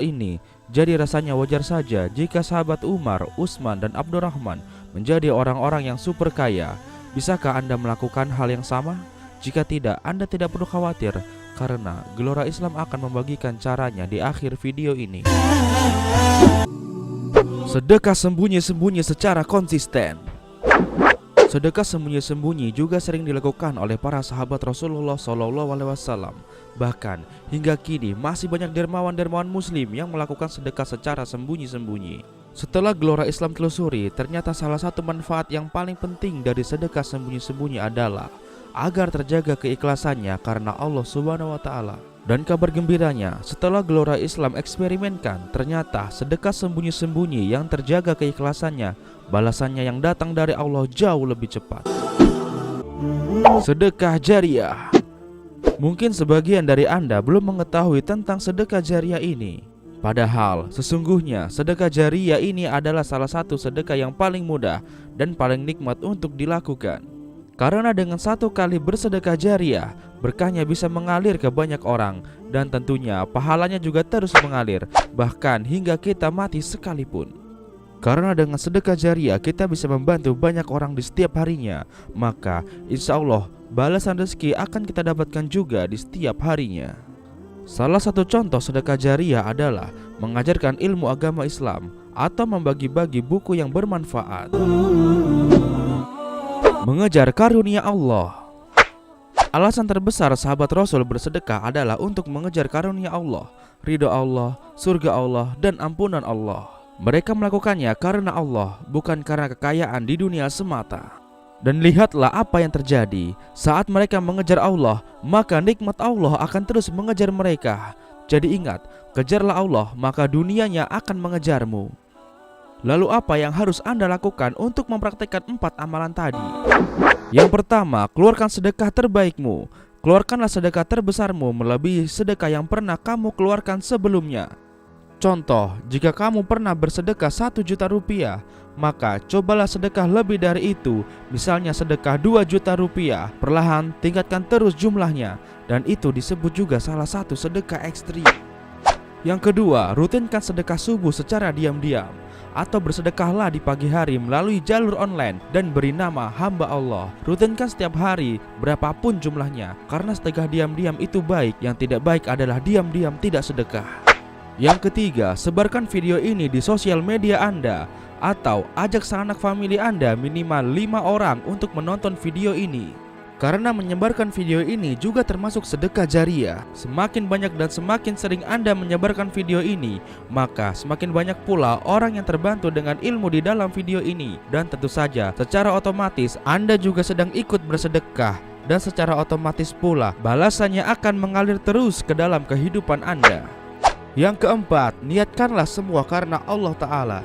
ini, jadi rasanya wajar saja jika sahabat Umar, Utsman, dan Abdurrahman menjadi orang-orang yang super kaya. Bisakah Anda melakukan hal yang sama? Jika tidak, Anda tidak perlu khawatir, karena Gelora Islam akan membagikan caranya di akhir video ini. Sedekah sembunyi-sembunyi secara konsisten. Sedekah sembunyi-sembunyi juga sering dilakukan oleh para sahabat Rasulullah SAW. Bahkan hingga kini masih banyak dermawan-dermawan muslim yang melakukan sedekah secara sembunyi-sembunyi. Setelah Gelora Islam telusuri, ternyata salah satu manfaat yang paling penting dari sedekah sembunyi-sembunyi adalah agar terjaga keikhlasannya karena Allah Subhanahu wa Ta'ala. Dan kabar gembiranya, setelah Gelora Islam eksperimenkan, ternyata sedekah sembunyi-sembunyi yang terjaga keikhlasannya, balasannya yang datang dari Allah jauh lebih cepat. Sedekah jariah. Mungkin sebagian dari Anda belum mengetahui tentang sedekah jariah ini. Padahal sesungguhnya sedekah jariah ini adalah salah satu sedekah yang paling mudah dan paling nikmat untuk dilakukan. Karena dengan satu kali bersedekah jariah, berkahnya bisa mengalir ke banyak orang, dan tentunya pahalanya juga terus mengalir, bahkan hingga kita mati sekalipun. Karena dengan sedekah jariah kita bisa membantu banyak orang di setiap harinya, maka insya Allah balasan rezeki akan kita dapatkan juga di setiap harinya. Salah satu contoh sedekah jariah adalah mengajarkan ilmu agama Islam atau membagi-bagi buku yang bermanfaat. Mengejar karunia Allah. Alasan terbesar sahabat Rasul bersedekah adalah untuk mengejar karunia Allah, ridho Allah, surga Allah, dan ampunan Allah. Mereka melakukannya karena Allah, bukan karena kekayaan di dunia semata. Dan lihatlah apa yang terjadi. Saat mereka mengejar Allah, maka nikmat Allah akan terus mengejar mereka. Jadi ingat, kejarlah Allah, maka dunianya akan mengejarmu. Lalu apa yang harus Anda lakukan untuk mempraktekkan 4 amalan tadi? Yang pertama, keluarkan sedekah terbaikmu. Keluarkanlah sedekah terbesarmu melebihi sedekah yang pernah kamu keluarkan sebelumnya. Contoh, jika kamu pernah bersedekah 1 juta rupiah, maka cobalah sedekah lebih dari itu. Misalnya sedekah 2 juta rupiah. Perlahan tingkatkan terus jumlahnya, dan itu disebut juga salah satu sedekah ekstrim. Yang kedua, rutinkan sedekah subuh secara diam-diam, atau bersedekahlah di pagi hari melalui jalur online dan beri nama hamba Allah. Rutinkan setiap hari berapapun jumlahnya, karena sedekah diam-diam itu baik. Yang tidak baik adalah diam-diam tidak sedekah. Yang ketiga, sebarkan video ini di sosial media Anda, atau ajak sanak famili Anda minimal 5 orang untuk menonton video ini. Karena menyebarkan video ini juga termasuk sedekah jariah. Semakin banyak dan semakin sering Anda menyebarkan video ini, maka semakin banyak pula orang yang terbantu dengan ilmu di dalam video ini. Dan tentu saja secara otomatis Anda juga sedang ikut bersedekah, dan secara otomatis pula balasannya akan mengalir terus ke dalam kehidupan Anda. Yang keempat, niatkanlah semua karena Allah Ta'ala.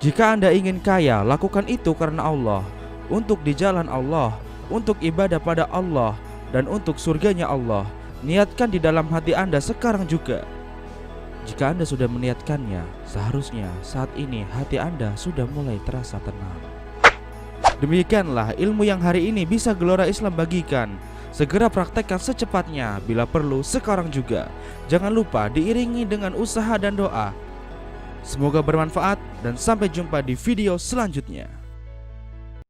Jika Anda ingin kaya, lakukan itu karena Allah, untuk di jalan Allah, untuk ibadah pada Allah, dan untuk surganya Allah. Niatkan di dalam hati Anda sekarang juga. Jika Anda sudah meniatkannya, seharusnya saat ini hati Anda sudah mulai terasa tenang. Demikianlah ilmu yang hari ini bisa Gelora Islam bagikan. Segera praktekkan secepatnya, bila perlu sekarang juga. Jangan lupa diiringi dengan usaha dan doa. Semoga bermanfaat, dan sampai jumpa di video selanjutnya.